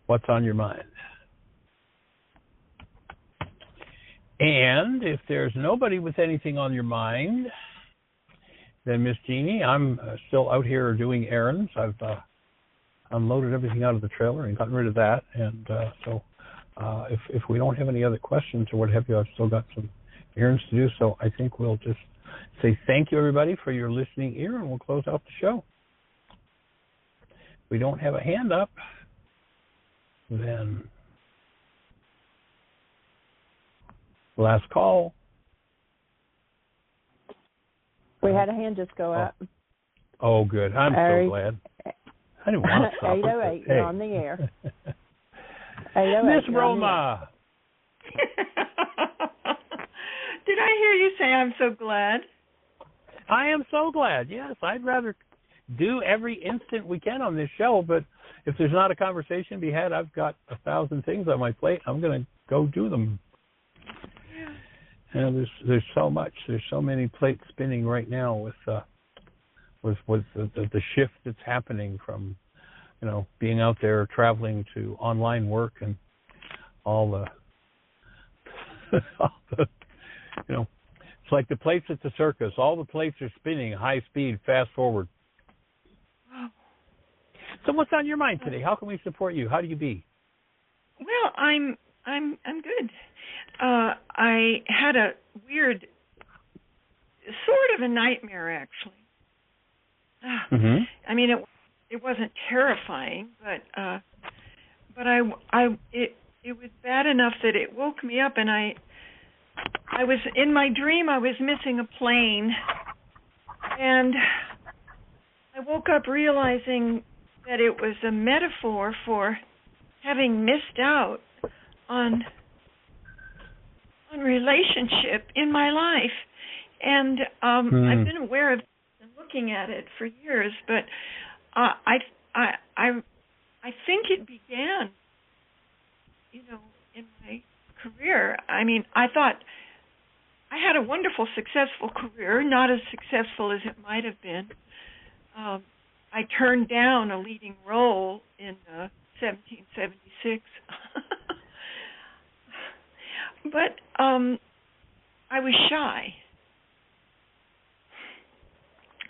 What's on your mind? And if there's nobody with anything on your mind, then Miss Jeannie, I'm still out here doing errands. I've unloaded everything out of the trailer and gotten rid of that. And so if we don't have any other questions or what have you, I've still got some errands to do. So I think we'll just say thank you, everybody, for your listening ear, and we'll close out the show. If we don't have a hand up, then last call. We had a hand just go up. Oh, good. I'm so glad. I didn't want to stop. 808, you're on the air. 808. Miss Roma. Did I hear you say I'm so glad? I am so glad. Yes, I'd rather do every instant we can on this show, but if there's not a conversation to be had, I've got 1,000 things on my plate. I'm going to go do them. Yeah. There's so much. There's so many plates spinning right now with the shift that's happening from, being out there traveling to online work and all the it's like the plates at the circus. All the plates are spinning high speed, fast forward. So what's on your mind today? How can we support you? How do you be? Well, I'm good. I had a weird, sort of a nightmare, actually. Mm-hmm. I mean, it wasn't terrifying, but it was bad enough that it woke me up, and I was in my dream. I was missing a plane, and I woke up realizing that it was a metaphor for having missed out on relationship in my life, and I've been aware of it and looking at it for years, but I think it began, in my career. I mean, I thought I had a wonderful, successful career, not as successful as it might have been. I turned down a leading role in 1776. But I was shy.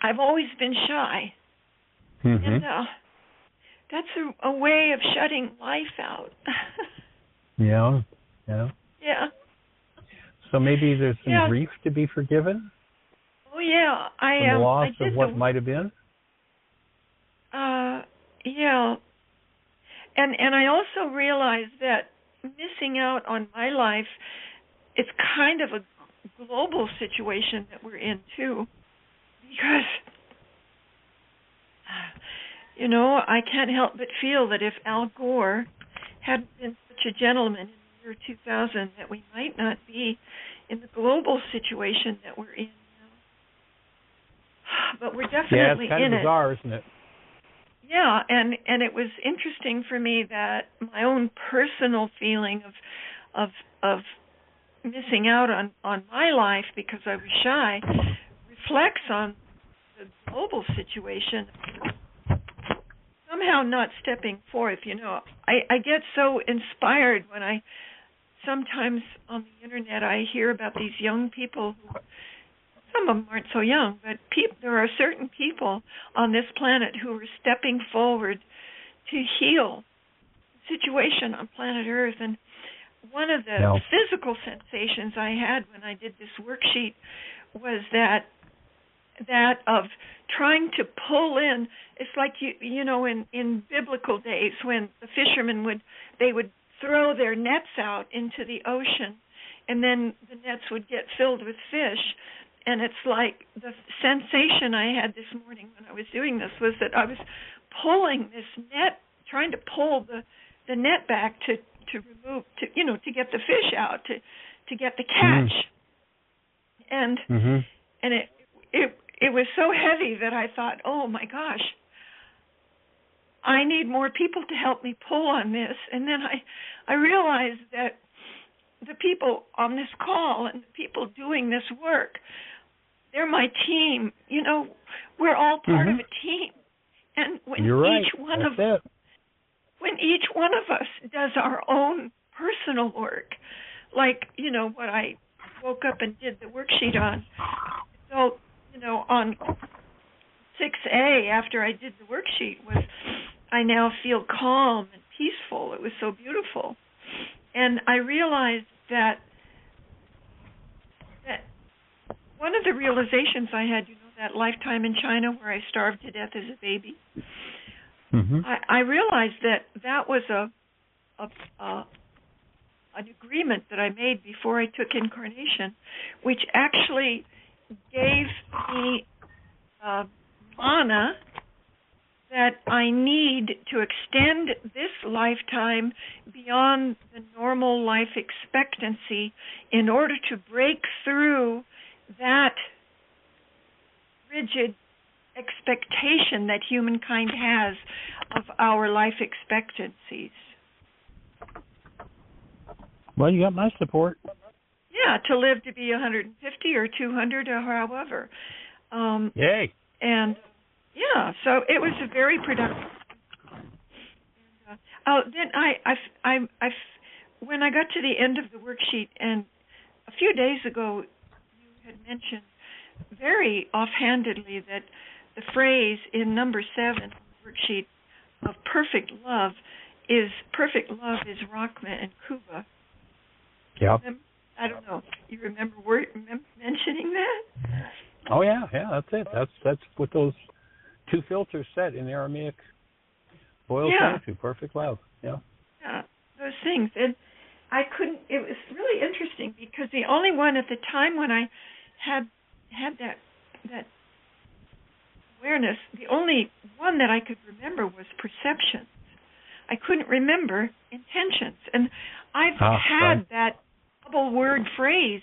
I've always been shy. Mm-hmm. And that's a way of shutting life out. Yeah. Yeah. So maybe there's some grief to be forgiven? Oh, yeah. The loss of what might have been? Yeah. And I also realized that missing out on my life, it's kind of a global situation that we're in, too. Because, I can't help but feel that if Al Gore hadn't been such a gentleman in the year 2000, that we might not be in the global situation that we're in now. But we're definitely in it. Yeah, it's kind of bizarre, isn't it? Yeah, and it was interesting for me that my own personal feeling of missing out on my life because I was shy reflects on the global situation. Somehow not stepping forth, I get so inspired when I sometimes on the internet I hear about these young people who, some of them aren't so young, but there are certain people on this planet who are stepping forward to heal the situation on planet Earth. And one of the physical sensations I had when I did this worksheet was that of trying to pull in. It's like in biblical days when the fishermen would throw their nets out into the ocean, and then the nets would get filled with fish. And it's like the sensation I had this morning when I was doing this was that I was pulling this net, trying to pull the net back to remove, to get the fish out, to get the catch. And it was so heavy that I thought, oh my gosh, I need more people to help me pull on this. And then I realized that the people on this call and the people doing this work, they're my team. We're all part of a team. And when each one of us does our own personal work, like, what I woke up and did the worksheet on. So, on 6A, after I did the worksheet, was I now feel calm and peaceful. It was so beautiful. And I realized that one of the realizations I had, that lifetime in China where I starved to death as a baby, I realized that was an agreement that I made before I took incarnation, which actually gave me mana that I need to extend this lifetime beyond the normal life expectancy in order to break through that rigid expectation that humankind has of our life expectancies. Well, you got my support. Yeah, to live to be 150 or 200 or however. Yay! And yeah, so it was a very productive. Then I when I got to the end of the worksheet, and a few days ago you had mentioned very offhandedly that the phrase in number 7 on the worksheet of perfect love is Rockman and Kuba. Yeah. I don't know. You remember mentioning that? Oh yeah, that's it. That's what those two filters set in Aramaic boils down to. Perfect love. Yeah. Yeah, those things. And I couldn't. It was really interesting because the only one at the time when I had that awareness, the only one that I could remember was perceptions. I couldn't remember intentions, and I've had that double word phrase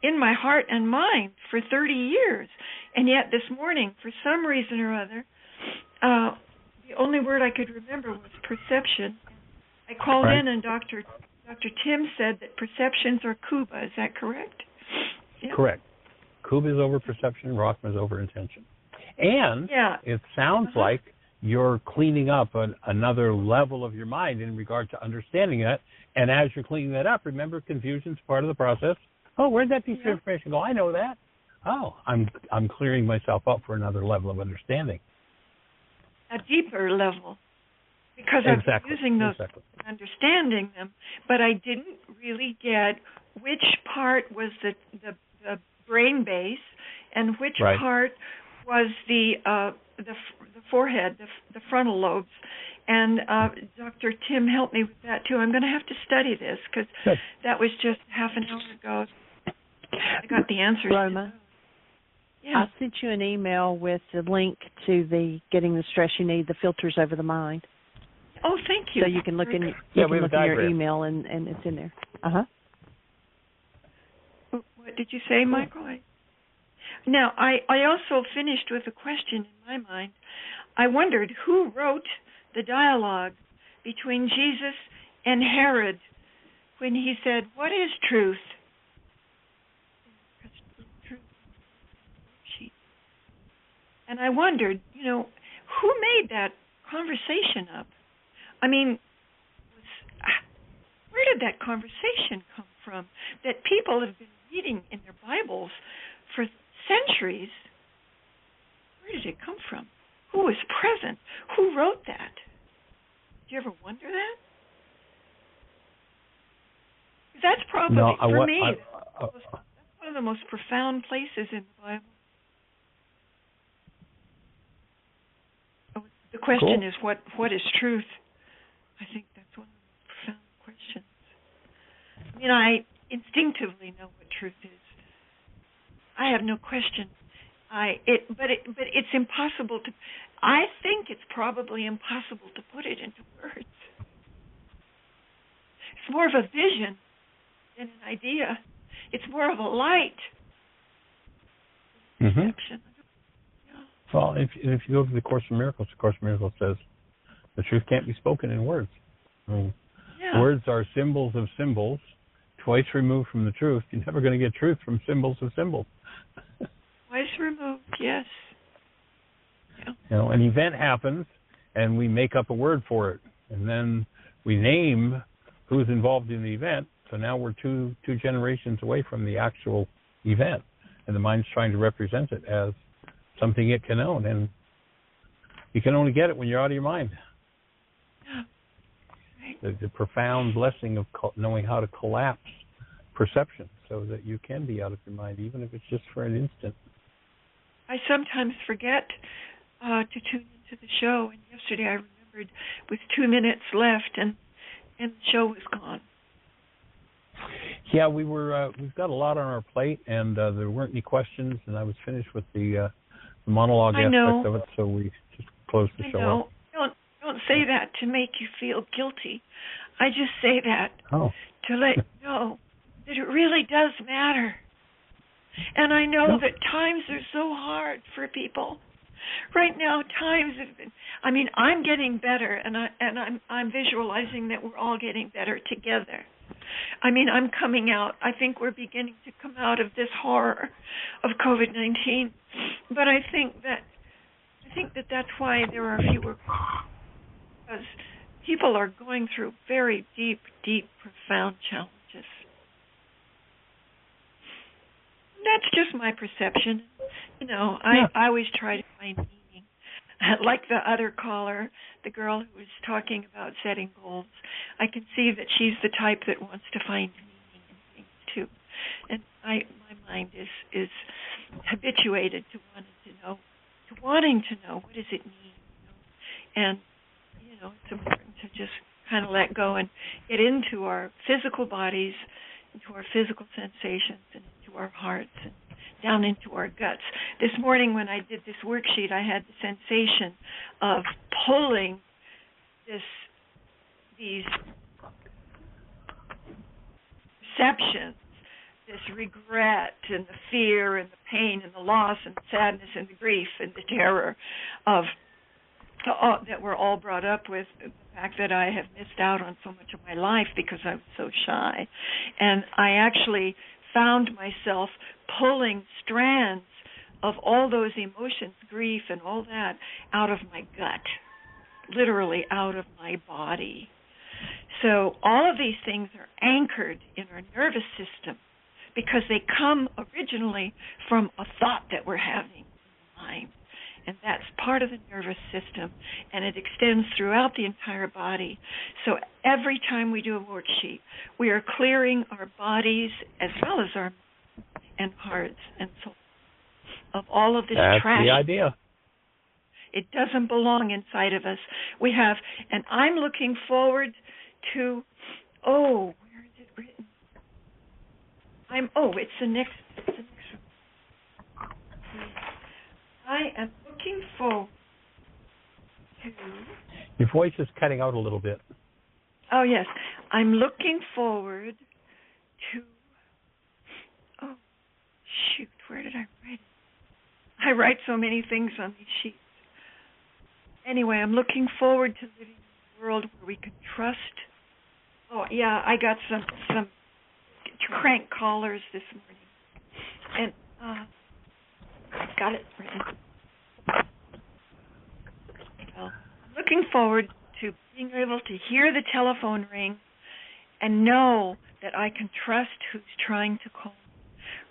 in my heart and mind for 30 years, and yet this morning, for some reason or other, the only word I could remember was perception. I called in, and Dr. Tim said that perceptions are Kuba. Is that correct? Yeah. Correct. Kuba is over perception, Rockman is over intention. And it sounds like you're cleaning up another level of your mind in regard to understanding that. And as you're cleaning that up, remember, confusion's part of the process. Oh, where'd that piece of information go? I know that. Oh, I'm clearing myself up for another level of understanding. A deeper level. Because I've been using those and understanding them, but I didn't really get which part was the brain base and which part was the forehead, the frontal lobes. And Dr. Tim helped me with that, too. I'm going to have to study this because that was just half an hour ago. I got the answers. Roma, I sent you an email with the link to the Getting the Stress You Need, the filters over the mind. Oh, thank you. So you can look in your email, and it's in there. What did you say, Michael? Now, I also finished with a question in my mind. I wondered who wrote the dialogue between Jesus and Herod when he said, "What is truth?" And I wondered, who made that conversation up? I mean, where did that conversation come from that people have been reading in their Bibles for centuries? Where did it come from? Who was present? Who wrote that? Did you ever wonder that? That's probably, for me, that's one of the most profound places in the Bible. The question is, what is truth? I think that's one of the most profound questions. I mean, I instinctively know what truth is. I have no question. But it's impossible to. I think it's probably impossible to put it into words. It's more of a vision than an idea. It's more of a light. Perception. Well, if you go to the Course in Miracles, the Course in Miracles says the truth can't be spoken in words. I mean, words are symbols of symbols, twice removed from the truth. You're never going to get truth from symbols of symbols. Twice removed, yes. An event happens, and we make up a word for it, and then we name who's involved in the event. So now we're two generations away from the actual event, and the mind's trying to represent it as something it can own, and you can only get it when you're out of your mind. The profound blessing of knowing how to collapse perception so that you can be out of your mind, even if it's just for an instant. I sometimes forget to tune into the show, and yesterday I remembered with 2 minutes left, and the show was gone. Yeah, we've got a lot on our plate, and there weren't any questions, and I was finished with the monologue aspect of it, so we just closed the show up. Don't say that to make you feel guilty. I just say that to let you know that it really does matter. And I know that times are so hard for people. Right now, times have been. I mean, I'm getting better, and I'm visualizing that we're all getting better together. I mean, I'm coming out. I think we're beginning to come out of this horror of COVID-19. But I think that that's why there are fewer, because people are going through very deep, profound challenges. That's just my perception. You know, I always try to find meaning. Like the other caller, the girl who was talking about setting goals, I can see that she's the type that wants to find meaning in things too. And my mind is habituated to wanting to know what does it mean, you know? And you know, it's important to just kind of let go and get into our physical bodies, into our physical sensations, and into our hearts, and down into our guts. This morning when I did this worksheet, I had the sensation of pulling these perceptions, this regret and the fear and the pain and the loss and the sadness and the grief and the terror of that we're all brought up with, the fact that I have missed out on so much of my life because I was so shy. And I actually found myself pulling strands of all those emotions, grief and all that, out of my gut, literally out of my body. So all of these things are anchored in our nervous system because they come originally from a thought that we're having in the mind. And that's part of the nervous system, and it extends throughout the entire body. So every time we do a worksheet, we are clearing our bodies as well as our and hearts and souls of all of this trash. That's the idea. It doesn't belong inside of us. We have, and I'm looking forward to, where is it written? It's the next one. I am looking forward to... Your voice is cutting out a little bit. Oh, yes. I'm looking forward to... Oh, shoot. Where did I write it? I write so many things on these sheets. Anyway, I'm looking forward to living in a world where we can trust... Oh, yeah, I got some crank callers this morning. And... I've got it written. Well, I'm looking forward to being able to hear the telephone ring and know that I can trust who's trying to call me,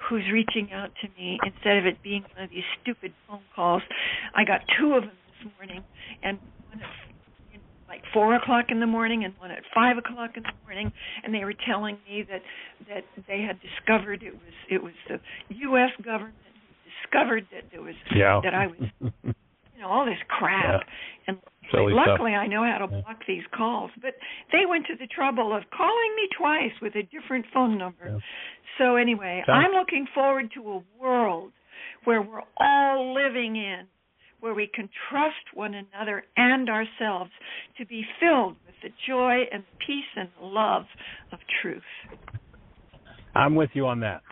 who's reaching out to me, instead of it being one of these stupid phone calls. I got 2 of them this morning, and one at like 4 o'clock in the morning and one at 5 o'clock in the morning, and they were telling me that they had discovered it was the U.S. government discovered that there was that I was, all this crap, and luckily I know how to block these calls. But they went to the trouble of calling me twice with a different phone number. Yeah. So anyway, I'm looking forward to a world where we're all living in, where we can trust one another and ourselves to be filled with the joy and the peace and the love of truth. I'm with you on that.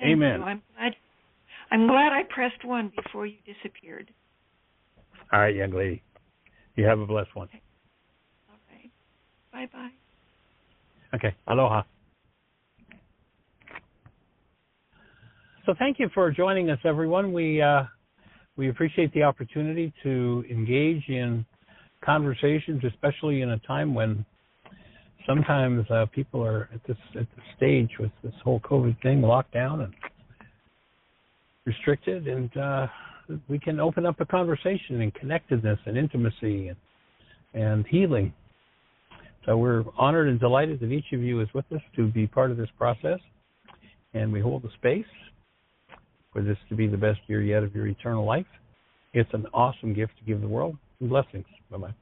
Amen. I'm glad I pressed 1 before you disappeared. All right, young lady. You have a blessed one. Okay. All right. Bye-bye. Okay. Aloha. So thank you for joining us, everyone. We appreciate the opportunity to engage in conversations, especially in a time when sometimes people are at the stage with this whole COVID thing, lockdown and restricted, and we can open up a conversation and connectedness and intimacy and healing. So we're honored and delighted that each of you is with us to be part of this process, and we hold the space for this to be the best year yet of your eternal life. It's an awesome gift to give the world. Blessings. Bye-bye.